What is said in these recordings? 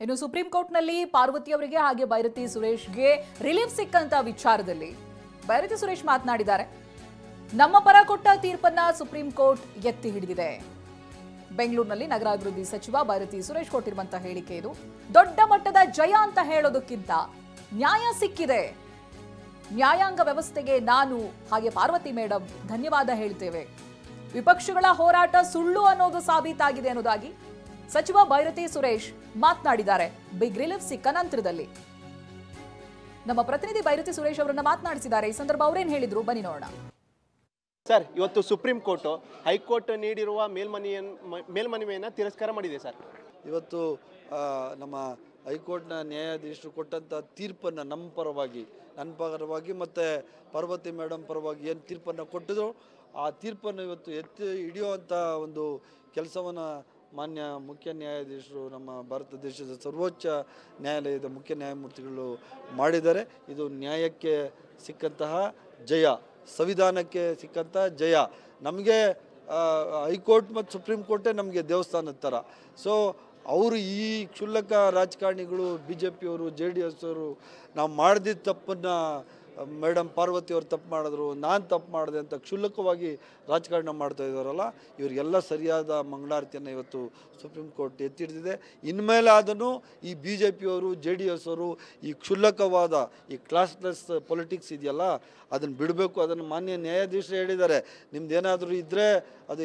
ಇನ್ನು ಸುಪ್ರೀಂ ಕೋರ್ಟ್ನಲ್ಲಿ ಪಾರ್ವತಿ ಅವರಿಗೆ ಹಾಗೆ ಬೈರತಿ ಸುರೇಶ್ಗೆ ರಿಲೀಫ್ ಸಿಕ್ಕಂತ ವಿಚಾರದಲ್ಲಿ ಬೈರತಿ ಸುರೇಶ್ ಮಾತನಾಡಿದ್ದಾರೆ. ನಮ್ಮ ಪರ ಕೊಟ್ಟ ತೀರ್ಪನ್ನ ಸುಪ್ರೀಂ ಕೋರ್ಟ್ ಎತ್ತಿ ಹಿಡಿದಿದೆ. ಬೆಂಗಳೂರಿನಲ್ಲಿ ನಗರಾಭಿವೃದ್ಧಿ ಸಚಿವ ಬೈರತಿ ಸುರೇಶ್ ಕೊಟ್ಟಿರುವಂತಹ ಹೇಳಿಕೆ ಇದು. ದೊಡ್ಡ ಮಟ್ಟದ ಜಯ ಅಂತ ಹೇಳೋದಕ್ಕಿಂತ ನ್ಯಾಯ ಸಿಕ್ಕಿದೆ. ನ್ಯಾಯಾಂಗ ವ್ಯವಸ್ಥೆಗೆ ನಾನು ಹಾಗೆ ಪಾರ್ವತಿ ಮೇಡಮ್ ಧನ್ಯವಾದ ಹೇಳ್ತೇವೆ. ವಿಪಕ್ಷಗಳ ಹೋರಾಟ ಸುಳ್ಳು ಅನ್ನೋದು ಸಾಬೀತಾಗಿದೆ ಅನ್ನೋದಾಗಿ ಸಚಿವ ಬೈರತಿ ಸುರೇಶ್ ಮಾತನಾಡಿದ್ದಾರೆ. ಬಿಗ್ ರಿಲೀಫ್ ಸಿಕ್ಕ ನಂತರದಲ್ಲಿ ನಮ್ಮ ಪ್ರತಿನಿಧಿ ಬೈರತಿ ಸುರೇಶ್ ಅವರನ್ನ ಮಾತನಾಡಿಸಿದ್ದಾರೆ. ಈ ಸಂದರ್ಭ ಅವರೇನು ಹೇಳಿದ್ರು ಬನ್ನಿ ನೋಡೋಣ. ಸರ್, ಇವತ್ತು ಸುಪ್ರೀಂ ಕೋರ್ಟ್ ಹೈಕೋರ್ಟ್ ನೀಡಿರುವ ಮೇಲ್ಮನವಿಯನ್ನು ತಿರಸ್ಕಾರ ಮಾಡಿದೆ. ಸರ್, ಇವತ್ತು ನಮ್ಮ ಹೈಕೋರ್ಟ್ನ ನ್ಯಾಯಾಧೀಶರು ಕೊಟ್ಟಂಥ ತೀರ್ಪನ್ನು ನಮ್ಮ ಪರವಾಗಿ, ನನ್ನ ಪರವಾಗಿ ಮತ್ತು ಪಾರ್ವತಿ ಮೇಡಮ್ ಪರವಾಗಿ ಏನು ತೀರ್ಪನ್ನು ಕೊಟ್ಟಿದ್ರು ಆ ತೀರ್ಪನ್ನು ಇವತ್ತು ಎತ್ತಿ ಹಿಡಿಯುವಂಥ ಒಂದು ಕೆಲಸವನ್ನು ಮಾನ್ಯ ಮುಖ್ಯ ನ್ಯಾಯಾಧೀಶರು, ನಮ್ಮ ಭಾರತ ದೇಶದ ಸರ್ವೋಚ್ಚ ನ್ಯಾಯಾಲಯದ ಮುಖ್ಯ ನ್ಯಾಯಮೂರ್ತಿಗಳು ಮಾಡಿದ್ದಾರೆ. ಇದು ನ್ಯಾಯಕ್ಕೆ ಸಿಕ್ಕಂತಹ ಜಯ, ಸಂವಿಧಾನಕ್ಕೆ ಸಿಕ್ಕಂಥ ಜಯ. ನಮಗೆ ಹೈಕೋರ್ಟ್ ಮತ್ತು ಸುಪ್ರೀಂ ಕೋರ್ಟೇ ನಮಗೆ ದೇವಸ್ಥಾನದ ಥರ. ಸೊ ಅವರು ಈ ಕ್ಷುಲ್ಲಕ ರಾಜಕಾರಣಿಗಳು, BJP ಅವರು, JDS ಅವರು ನಾವು ಮಾಡಿದ ತಪ್ಪನ್ನು ಮೇಡಮ್ ಪಾರ್ವತಿ ಅವರು ತಪ್ಪು ಮಾಡಿದ್ರು, ನಾನು ತಪ್ಪು ಮಾಡಿದೆ ಅಂತ ಕ್ಷುಲ್ಲಕವಾಗಿ ರಾಜಕಾರಣ ಮಾಡ್ತಾ ಇದ್ದಾರಲ್ಲ, ಇವರಿಗೆಲ್ಲ ಸರಿಯಾದ ಮಂಗಳಾರತಿಯನ್ನು ಇವತ್ತು ಸುಪ್ರೀಂ ಕೋರ್ಟ್ ಎತ್ತಿ ಹಿಡಿದಿದೆ. ಇನ್ಮೇಲೆ ಅದನ್ನು ಈ BJP ಅವರು, JDS ಅವರು ಈ ಕ್ಷುಲ್ಲಕವಾದ ಈ ಕ್ಲಾಸ್ಲೆಸ್ ಪೊಲಿಟಿಕ್ಸ್ ಇದೆಯಲ್ಲ ಅದನ್ನು ಬಿಡಬೇಕು. ಅದನ್ನು ಮಾನ್ಯ ನ್ಯಾಯಾಧೀಶರು ಹೇಳಿದ್ದಾರೆ, ನಿಮ್ದೇನಾದರೂ ಇದ್ದರೆ ಅದು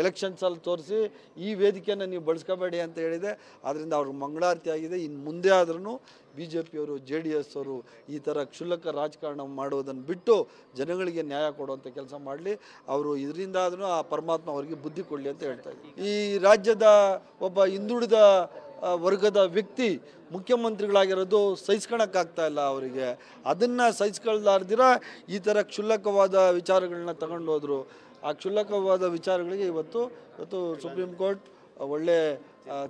ಎಲೆಕ್ಷನ್ಸಲ್ಲಿ ತೋರಿಸಿ ಈ ವೇದಿಕೆಯನ್ನು ನೀವು ಬಳಸ್ಕೋಬೇಡಿ ಅಂತ ಹೇಳಿದೆ. ಆದ್ದರಿಂದ ಅವ್ರಿಗೆ ಮಂಗಳಾರತಿ ಆಗಿದೆ. ಇನ್ನು ಮುಂದೆ ಆದ್ರೂ BJP ಅವರು, JDS ಅವರು ಈ ಥರ ಕ್ಷುಲ್ಲಕ ರಾಜಕಾರಣ ಮಾಡುವುದನ್ನು ಬಿಟ್ಟು ಜನಗಳಿಗೆ ನ್ಯಾಯ ಕೊಡುವಂಥ ಕೆಲಸ ಮಾಡಲಿ. ಅವರು ಇದರಿಂದ ಆದ್ರೂ ಆ ಪರಮಾತ್ಮ ಅವರಿಗೆ ಬುದ್ಧಿ ಕೊಡಲಿ ಅಂತ ಹೇಳ್ತಾ ಇದ್ದೀನಿ. ಈ ರಾಜ್ಯದ ಒಬ್ಬ ಹಿಂದುಳಿದ ವರ್ಗದ ವ್ಯಕ್ತಿ ಮುಖ್ಯಮಂತ್ರಿಗಳಾಗಿರೋದು ಸಹಿಸ್ಕೊಳಕ್ಕಾಗ್ತಾ ಇಲ್ಲ ಅವರಿಗೆ. ಅದನ್ನು ಸಹಿಸ್ಕೊಳ್ದಾರ್ದಿರ ಈ ಥರ ಕ್ಷುಲ್ಲಕವಾದ ವಿಚಾರಗಳನ್ನ ತಗೊಂಡು ಹೋದರು. ಆ ಕ್ಷುಲ್ಲಕವಾದ ವಿಚಾರಗಳಿಗೆ ಇವತ್ತು ಸುಪ್ರೀಂ ಕೋರ್ಟ್ ಒಳ್ಳೆ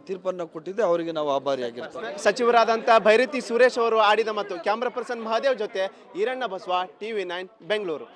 ತೀರ್ಪನ್ನು ಕೊಟ್ಟಿದೆ. ಅವರಿಗೆ ನಾವು ಆಭಾರಿಯಾಗಿರ್ತೀವಿ. ಸಚಿವರಾದಂಥ ಬೈರತಿ ಸುರೇಶ್ ಅವರು ಆಡಿದ ಮತ್ತು ಕ್ಯಾಮ್ರಾ ಪರ್ಸನ್ ಮಹಾದೇವ್ ಜೊತೆ ಈರಣ್ಣ ಬಸವ, TV9 ಬೆಂಗಳೂರು.